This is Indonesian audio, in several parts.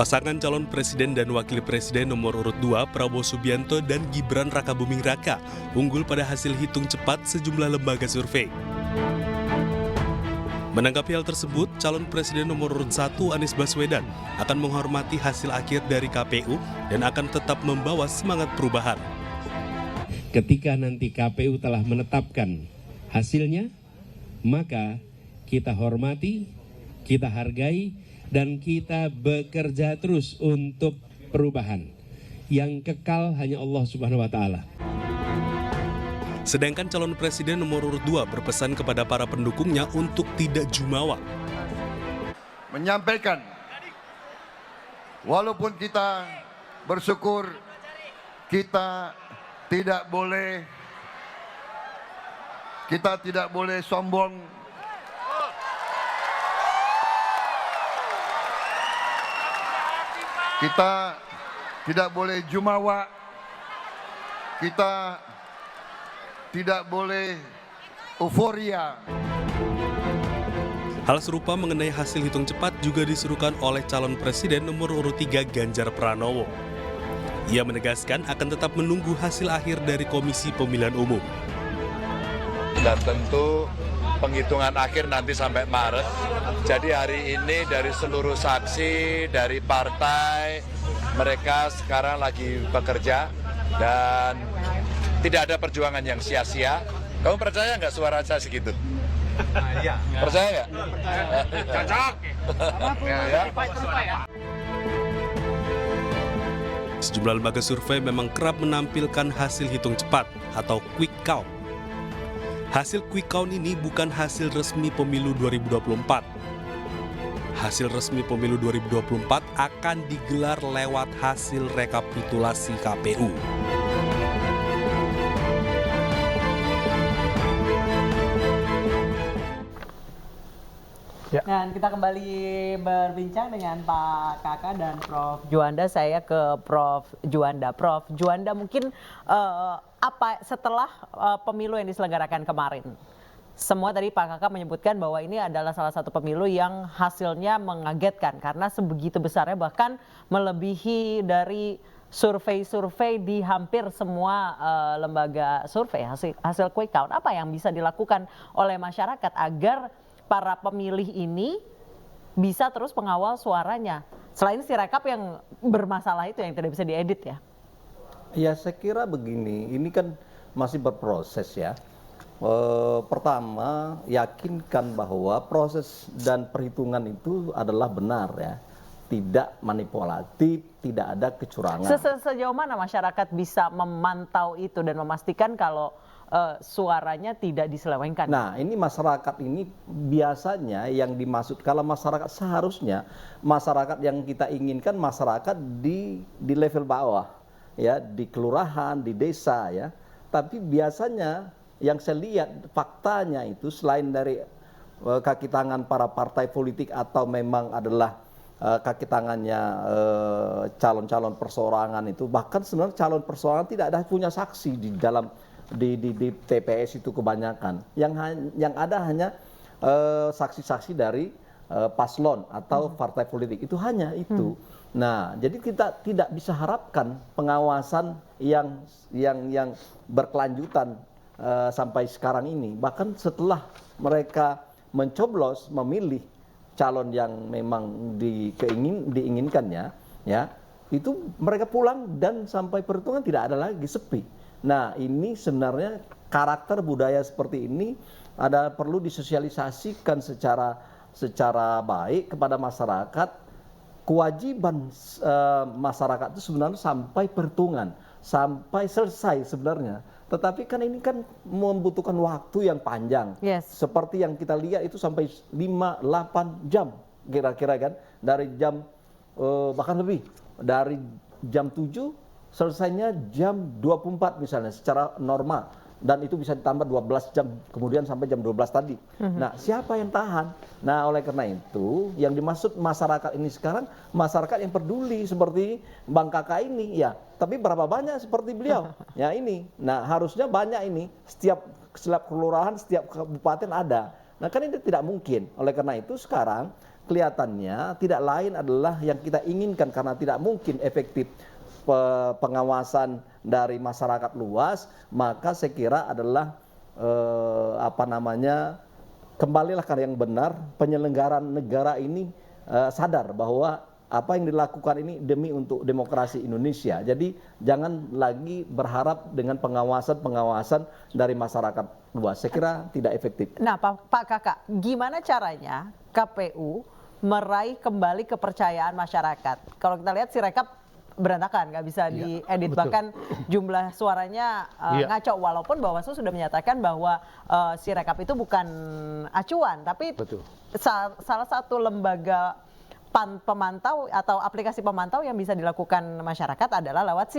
Pasangan calon presiden dan wakil presiden nomor urut 2 Prabowo Subianto dan Gibran Rakabuming Raka unggul pada hasil hitung cepat sejumlah lembaga survei. Menanggapi hal tersebut, calon presiden nomor urut 1 Anies Baswedan akan menghormati hasil akhir dari KPU dan akan tetap membawa semangat perubahan. Ketika nanti KPU telah menetapkan hasilnya, maka kita hormati, kita hargai, dan kita bekerja terus untuk perubahan. Yang kekal hanya Allah Subhanahu wa Ta'ala. Sedangkan calon presiden nomor urut 2 berpesan kepada para pendukungnya untuk tidak jumawa. Menyampaikan, walaupun kita bersyukur, kita tidak boleh sombong. Kita tidak boleh jumawa. Kita tidak boleh euforia. Hal serupa mengenai hasil hitung cepat juga diserukan oleh calon presiden nomor urut 3 Ganjar Pranowo. Ia menegaskan akan tetap menunggu hasil akhir dari Komisi Pemilihan Umum. Dan tentu penghitungan akhir nanti sampai Maret. Jadi hari ini dari seluruh saksi, dari partai, mereka sekarang lagi bekerja dan tidak ada perjuangan yang sia-sia. Kamu percaya nggak suara saya segitu? Iya. Percaya nggak? Cocok. Ya. Sejumlah lembaga survei memang kerap menampilkan hasil hitung cepat atau quick count. Hasil quick count ini bukan hasil resmi pemilu 2024. Hasil resmi pemilu 2024 akan digelar lewat hasil rekapitulasi KPU. Ya. Dan kita kembali berbincang dengan Pak Kakak dan Prof. Juanda. Saya ke Prof. Juanda. Prof. Juanda, mungkin apa setelah pemilu yang diselenggarakan kemarin? Semua tadi Pak Kakak menyebutkan bahwa ini adalah salah satu pemilu yang hasilnya mengagetkan karena sebegitu besarnya, bahkan melebihi dari survei-survei di hampir semua lembaga survei hasil quick count. Apa yang bisa dilakukan oleh masyarakat agar para pemilih ini bisa terus mengawal suaranya? Selain si rekap yang bermasalah itu yang tidak bisa diedit ya? Ya saya kira begini, ini kan masih berproses ya. Pertama, yakinkan bahwa proses dan perhitungan itu adalah benar ya. Tidak manipulatif, tidak ada kecurangan. Sejauh mana masyarakat bisa memantau itu dan memastikan kalau suaranya tidak diselewengkan? Nah, ini masyarakat ini biasanya yang dimaksud, kalau masyarakat seharusnya masyarakat yang kita inginkan masyarakat di level bawah ya, di kelurahan, di desa ya. Tapi biasanya yang saya lihat faktanya itu selain dari kaki tangan para partai politik atau memang adalah kaki tangannya calon-calon perseorangan itu, bahkan sebenarnya calon perseorangan tidak ada punya saksi di dalam di TPS itu kebanyakan. Yang ada hanya saksi-saksi dari paslon atau partai politik, itu hanya itu. Nah, jadi kita tidak bisa harapkan pengawasan yang berkelanjutan sampai sekarang ini. Bahkan setelah mereka mencoblos memilih calon yang memang diinginkannya, ya, itu mereka pulang dan sampai perhitungan tidak ada lagi, sepi. Nah, ini sebenarnya karakter budaya seperti ini perlu disosialisasikan secara baik kepada masyarakat. Kewajiban masyarakat itu sebenarnya sampai perhitungan, sampai selesai sebenarnya. Tetapi kan ini kan membutuhkan waktu yang panjang. Yes. Seperti yang kita lihat itu sampai 5-8 jam kira-kira kan. Dari jam bahkan lebih. Dari jam 7 selesainya jam 24 misalnya secara normal. Dan itu bisa ditambah 12 jam kemudian sampai jam 12 tadi. Nah, siapa yang tahan? Nah, oleh karena itu yang dimaksud masyarakat ini sekarang masyarakat yang peduli seperti Bang Kakak ini ya. Tapi berapa banyak seperti beliau? Ya ini. Nah, harusnya banyak ini. Setiap kelurahan, setiap kabupaten ada. Nah, kan ini tidak mungkin. Oleh karena itu sekarang kelihatannya tidak lain adalah yang kita inginkan karena tidak mungkin efektif pengawasan dari masyarakat luas, maka saya kira adalah kembalilah ke yang benar, penyelenggaraan negara ini sadar bahwa apa yang dilakukan ini demi untuk demokrasi Indonesia. Jadi jangan lagi berharap dengan pengawasan dari masyarakat luas. Saya kira tidak efektif. Nah, Pak Kakak, gimana caranya KPU meraih kembali kepercayaan masyarakat? Kalau kita lihat Sirekap berantakan, nggak bisa diedit, bahkan jumlah suaranya ngaco, walaupun Bawaslu sudah menyatakan bahwa Sirekap itu bukan acuan, tapi salah satu lembaga pemantau atau aplikasi pemantau yang bisa dilakukan masyarakat adalah lewat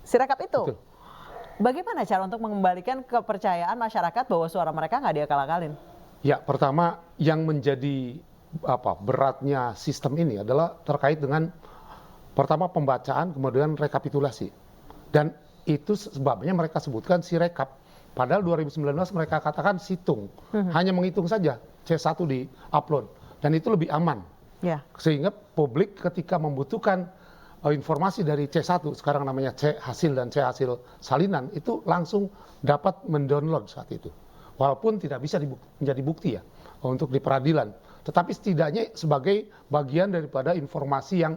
Sirekap itu. Bagaimana cara untuk mengembalikan kepercayaan masyarakat bahwa suara mereka nggak diakal-akalin? Ya, pertama yang menjadi beratnya sistem ini adalah terkait dengan pertama pembacaan, kemudian rekapitulasi. Dan itu sebabnya mereka sebutkan Sirekap. Padahal 2019 mereka katakan situng, hanya menghitung saja C1 di-upload. Dan itu lebih aman. Sehingga publik ketika membutuhkan informasi dari C1, sekarang namanya C hasil dan C hasil salinan, itu langsung dapat mendownload saat itu. Walaupun tidak bisa menjadi bukti ya untuk di peradilan. Tetapi setidaknya sebagai bagian daripada informasi yang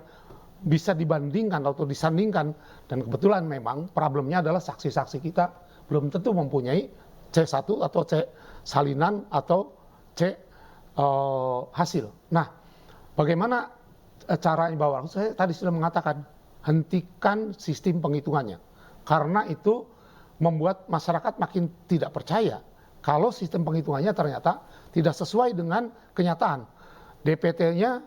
bisa dibandingkan atau disandingkan. Dan kebetulan memang problemnya adalah saksi-saksi kita belum tentu mempunyai C1 atau C salinan atau C hasil. Nah, bagaimana caranya Bawaslu? Saya tadi sudah mengatakan, hentikan sistem penghitungannya. Karena itu membuat masyarakat makin tidak percaya kalau sistem penghitungannya ternyata tidak sesuai dengan kenyataan. DPT-nya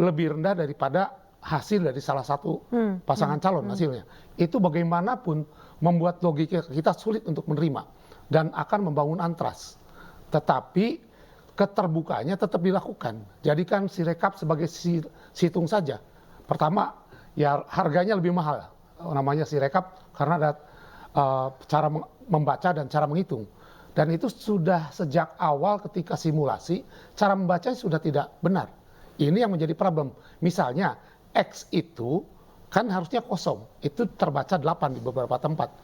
lebih rendah daripada hasil dari salah satu pasangan calon hasilnya. Itu bagaimanapun membuat logika kita sulit untuk menerima dan akan membangun antras. Tetapi keterbukaannya tetap dilakukan. Jadikan Sirekap sebagai situng saja. Pertama, ya harganya lebih mahal. Namanya Sirekap karena ada cara membaca dan cara menghitung. Dan itu sudah sejak awal ketika simulasi, cara membacanya sudah tidak benar. Ini yang menjadi problem. Misalnya, X itu kan harusnya kosong. Itu terbaca 8 di beberapa tempat.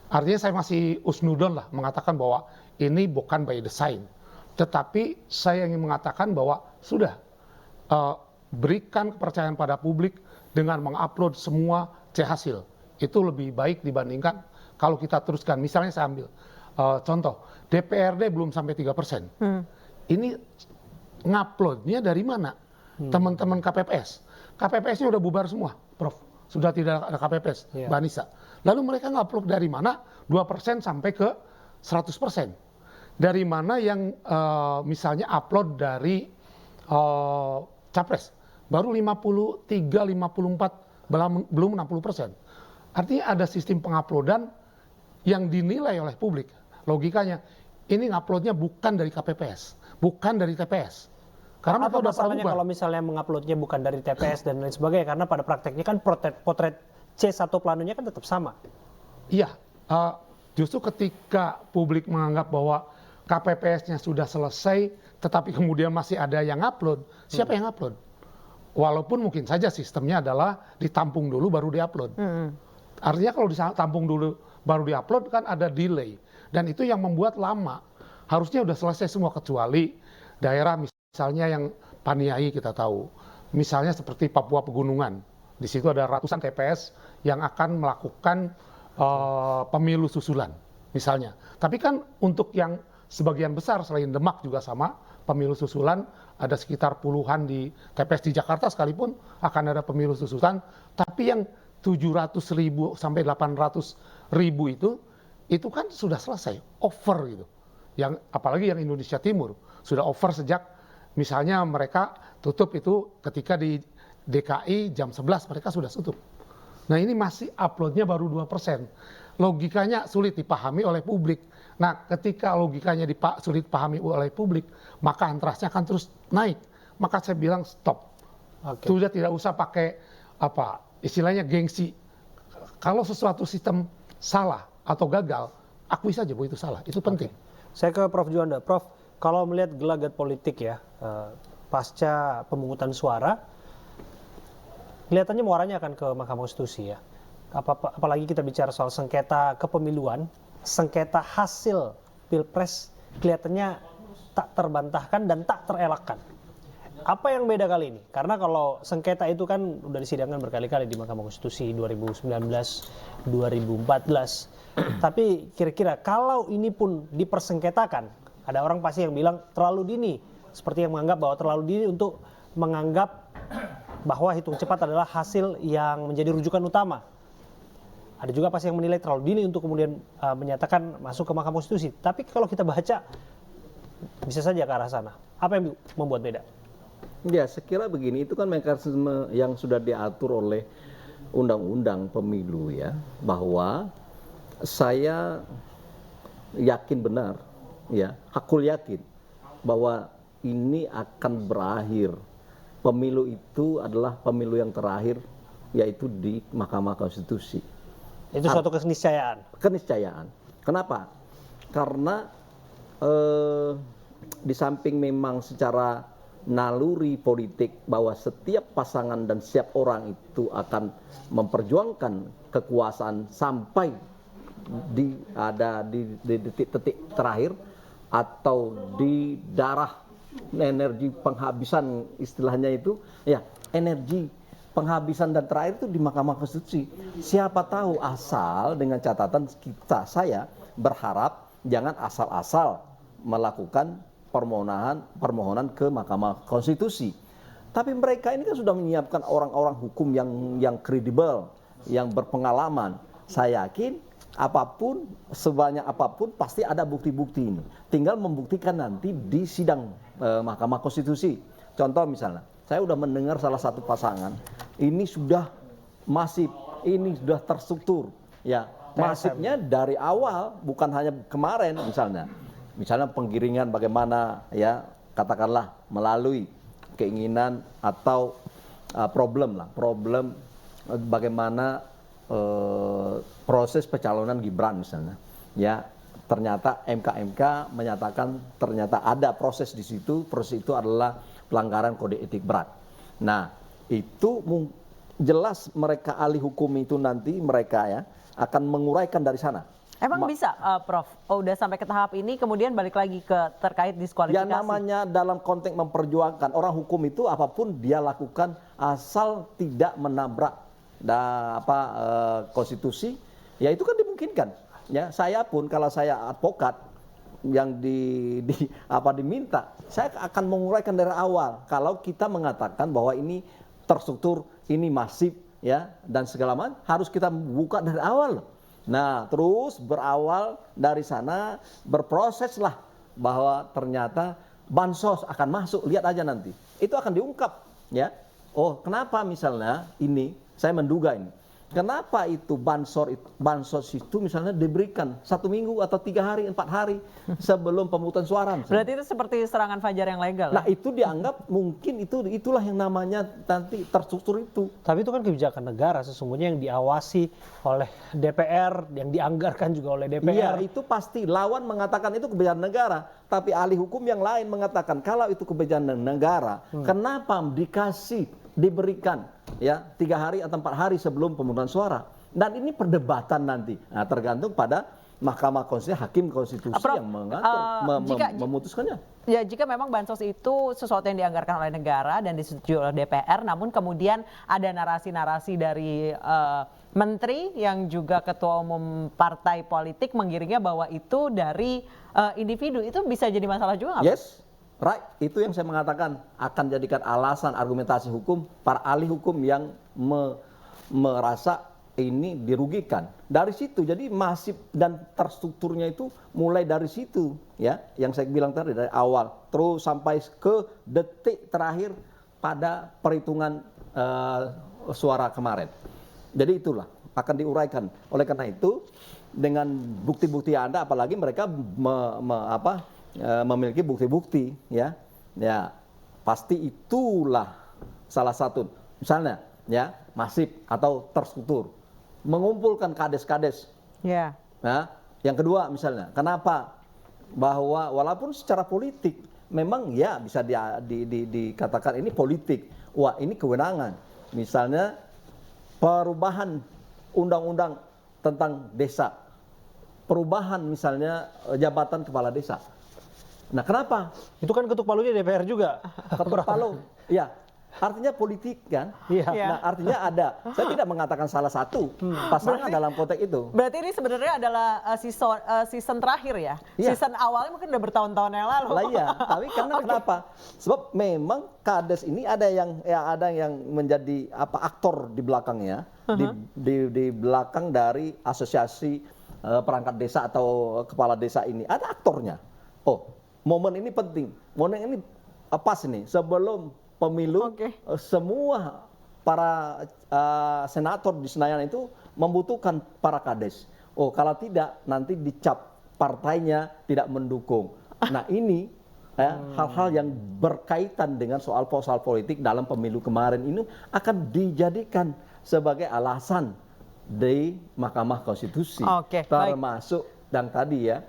Artinya saya masih usnudon lah mengatakan bahwa ini bukan by design. Tetapi saya ingin mengatakan bahwa sudah berikan kepercayaan pada publik dengan mengupload semua C hasil. Itu lebih baik dibandingkan kalau kita teruskan. Misalnya saya ambil contoh, DPRD belum sampai 3%. Ini nguploadnya dari mana? Teman-teman KPPS. KPPS-nya udah bubar semua, Prof. Sudah tidak ada KPPS, Mbak Nisa. Lalu mereka ngupload dari mana? 2% sampai ke 100%. Dari mana yang misalnya upload dari Capres? Baru 53, 54, belum 60%. Artinya ada sistem penguploadan yang dinilai oleh publik. Logikanya, ini nguploadnya bukan dari KPPS, bukan dari TPS. Karena apa masalahnya kalau misalnya menguploadnya bukan dari TPS dan lain sebagainya? Karena pada prakteknya kan potret C1 planonya kan tetap sama. Iya, justru ketika publik menganggap bahwa KPPS-nya sudah selesai, tetapi kemudian masih ada yang upload, siapa yang upload? Walaupun mungkin saja sistemnya adalah ditampung dulu baru diupload. Artinya kalau ditampung dulu baru diupload kan ada delay. Dan itu yang membuat lama. Harusnya udah selesai semua kecuali daerah misalnya yang Paniai kita tahu. Misalnya seperti Papua Pegunungan. Di situ ada ratusan TPS yang akan melakukan pemilu susulan misalnya. Tapi kan untuk yang sebagian besar selain Demak juga sama, pemilu susulan ada sekitar puluhan di TPS di Jakarta sekalipun akan ada pemilu susulan. Tapi yang 700.000 sampai 800.000 itu kan sudah selesai, over gitu. Yang apalagi yang Indonesia Timur sudah over sejak misalnya mereka tutup itu ketika di DKI jam 11 mereka sudah tutup. Nah ini masih uploadnya baru 2%. Logikanya sulit dipahami oleh publik. Nah ketika logikanya sulit dipahami oleh publik, maka antrasnya akan terus naik. Maka saya bilang stop. Sudah tidak usah pakai istilahnya gengsi. Kalau sesuatu sistem salah atau gagal, akui saja bahwa itu salah. Itu penting. Saya ke Prof. Juanda. Prof, kalau melihat gelagat politik ya, pasca pemungutan suara, kelihatannya muaranya akan ke Mahkamah Konstitusi ya. Apalagi kita bicara soal sengketa kepemiluan, sengketa hasil Pilpres kelihatannya tak terbantahkan dan tak terelakkan. Apa yang beda kali ini? Karena kalau sengketa itu kan udah disidangkan berkali-kali di Mahkamah Konstitusi 2019, 2014. Tapi kira-kira kalau ini pun dipersengketakan, ada orang pasti yang bilang terlalu dini. Seperti yang menganggap bahwa terlalu dini untuk menganggap bahwa hitung cepat adalah hasil yang menjadi rujukan utama. Ada juga pasti yang menilai terlalu dini untuk kemudian menyatakan masuk ke Mahkamah Konstitusi. Tapi kalau kita baca, bisa saja ke arah sana. Apa yang membuat beda? Ya, sekira begini, itu kan mekanisme yang sudah diatur oleh undang-undang pemilu ya, bahwa saya yakin benar, ya, hakul yakin bahwa ini akan berakhir. Pemilu itu adalah pemilu yang terakhir, yaitu di Mahkamah Konstitusi. Itu suatu keniscayaan. Keniscayaan. Kenapa? Karena di samping memang secara naluri politik bahwa setiap pasangan dan setiap orang itu akan memperjuangkan kekuasaan sampai di detik-detik terakhir atau di darah energi penghabisan, istilahnya itu ya, energi penghabisan dan terakhir itu di Mahkamah Konstitusi. Siapa tahu, asal dengan catatan saya berharap jangan asal-asal melakukan permohonan ke Mahkamah Konstitusi. Tapi mereka ini kan sudah menyiapkan orang-orang hukum yang kredibel, yang berpengalaman. Saya yakin apapun, sebanyak apapun pasti ada bukti-bukti ini. Tinggal membuktikan nanti di sidang Mahkamah Konstitusi. Contoh misalnya, saya sudah mendengar salah satu pasangan ini sudah masif, ini sudah terstruktur. Ya, masifnya dari awal, bukan hanya kemarin misalnya. Misalnya penggiringan bagaimana ya, katakanlah melalui keinginan atau problem bagaimana proses pencalonan Gibran misalnya. Ya, ternyata MK menyatakan ternyata ada proses di situ, proses itu adalah pelanggaran kode etik berat. Nah, itu jelas mereka ahli hukum itu nanti mereka ya akan menguraikan dari sana. Emang bisa, Prof? Oh, udah sampai ke tahap ini, kemudian balik lagi ke terkait diskualifikasi. Ya, namanya dalam konteks memperjuangkan orang hukum itu apapun dia lakukan asal tidak menabrak konstitusi, ya itu kan dimungkinkan. Ya, saya pun kalau saya advokat yang diminta, saya akan menguraikan dari awal. Kalau kita mengatakan bahwa ini terstruktur, ini masif, ya dan segala macam, harus kita buka dari awal. Nah, terus berawal dari sana, berproseslah bahwa ternyata bansos akan masuk, lihat aja nanti. Itu akan diungkap, ya. Oh, kenapa misalnya ini, saya menduga ini. Kenapa itu bansos itu misalnya diberikan 1 minggu atau 3 hari, 4 hari sebelum pemungutan suara. Misalnya. Berarti itu seperti serangan fajar yang legal. Nah, itu dianggap mungkin itulah yang namanya nanti terstruktur itu. Tapi itu kan kebijakan negara sesungguhnya yang diawasi oleh DPR, yang dianggarkan juga oleh DPR. Iya, itu pasti. Lawan mengatakan itu kebijakan negara, tapi ahli hukum yang lain mengatakan kalau itu kebijakan negara, kenapa diberikan ya 3 hari atau 4 hari sebelum pemungutan suara. Dan ini perdebatan nanti. Nah, tergantung pada Mahkamah Konstitusi, Hakim Konstitusi yang mengatur, memutuskannya. Ya, jika memang bansos itu sesuatu yang dianggarkan oleh negara dan disetujui oleh DPR, namun kemudian ada narasi-narasi dari menteri yang juga ketua umum partai politik mengiringnya bahwa itu dari individu, itu bisa jadi masalah juga nggak? Yes. Right, itu yang saya mengatakan akan jadikan alasan argumentasi hukum para ahli hukum yang merasa ini dirugikan. Dari situ, jadi masif dan terstrukturnya itu mulai dari situ, ya, yang saya bilang tadi dari awal, terus sampai ke detik terakhir pada perhitungan suara kemarin. Jadi itulah akan diuraikan. Oleh karena itu, dengan bukti-bukti Anda, apalagi mereka memiliki bukti-bukti, ya pasti itulah salah satu misalnya ya masif atau terstruktur mengumpulkan kades-kades. Nah, yang kedua misalnya kenapa bahwa walaupun secara politik memang ya bisa dikatakan ini politik. Wah, ini kewenangan. Misalnya perubahan undang-undang tentang desa, perubahan misalnya jabatan kepala desa. Nah, kenapa? Itu kan ketuk palunya DPR juga. Ketuk palu, ya. Artinya politik kan? Iya. Nah, artinya ada. Saya tidak mengatakan salah satu pasangan dalam konteks itu. Berarti ini sebenarnya adalah season terakhir ya? Iya. Season awalnya mungkin udah bertahun-tahun yang lalu. Lah iya, tapi karena kenapa? Sebab memang Kades ini ada yang menjadi aktor di belakangnya, di belakang dari asosiasi perangkat desa atau kepala desa ini ada aktornya. Oh, momen ini penting, momen ini pas nih sebelum pemilu. Semua para senator di Senayan itu membutuhkan para Kades. Oh, kalau tidak nanti dicap partainya tidak mendukung. Nah, ini hal-hal yang berkaitan dengan soal politik dalam pemilu kemarin ini akan dijadikan sebagai alasan di Mahkamah Konstitusi. Termasuk dan tadi ya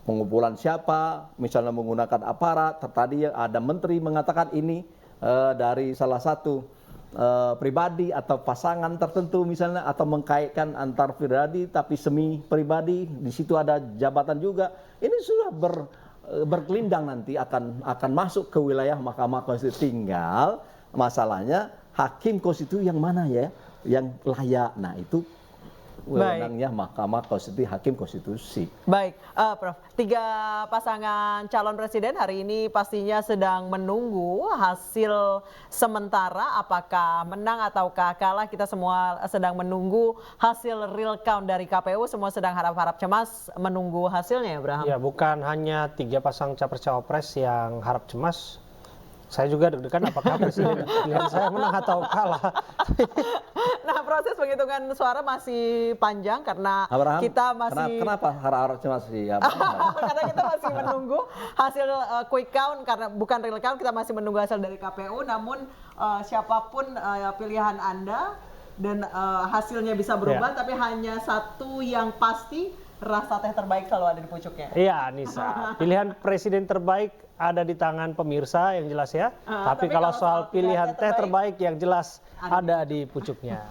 pengumpulan siapa, misalnya menggunakan aparat. Tadi ada menteri mengatakan ini dari salah satu pribadi atau pasangan tertentu misalnya, atau mengkaitkan antar pribadi tapi semi pribadi, di situ ada jabatan juga. Ini sudah berkelindang nanti akan masuk ke wilayah Mahkamah Konstitusi. Tinggal masalahnya hakim konstitusi yang mana ya yang layak. Nah, itu wewenangnya Mahkamah Konstitusi, Hakim Konstitusi. Baik, Prof. 3 pasangan calon presiden hari ini pastinya sedang menunggu hasil sementara, apakah menang ataukah kalah. Kita semua sedang menunggu hasil real count dari KPU. Semua sedang harap-harap cemas menunggu hasilnya ya, Abraham? Ya, bukan hanya 3 pasang capres-cawapres yang harap cemas. Saya juga deg-degan apakah presiden pilihan saya menang atau kalah. Nah, proses penghitungan suara masih panjang karena Abraham, kita masih... Kenapa harap cemas sih? Karena kita masih menunggu hasil quick count, karena bukan real count, kita masih menunggu hasil dari KPU. Namun siapapun pilihan Anda dan hasilnya bisa berubah, tapi hanya satu yang pasti, rasa teh terbaik selalu ada di pucuknya. Iya, Anissa. Pilihan presiden terbaik ada di tangan pemirsa yang jelas ya. Tapi kalau soal pilihan teh terbaik yang jelas ada di pucuknya.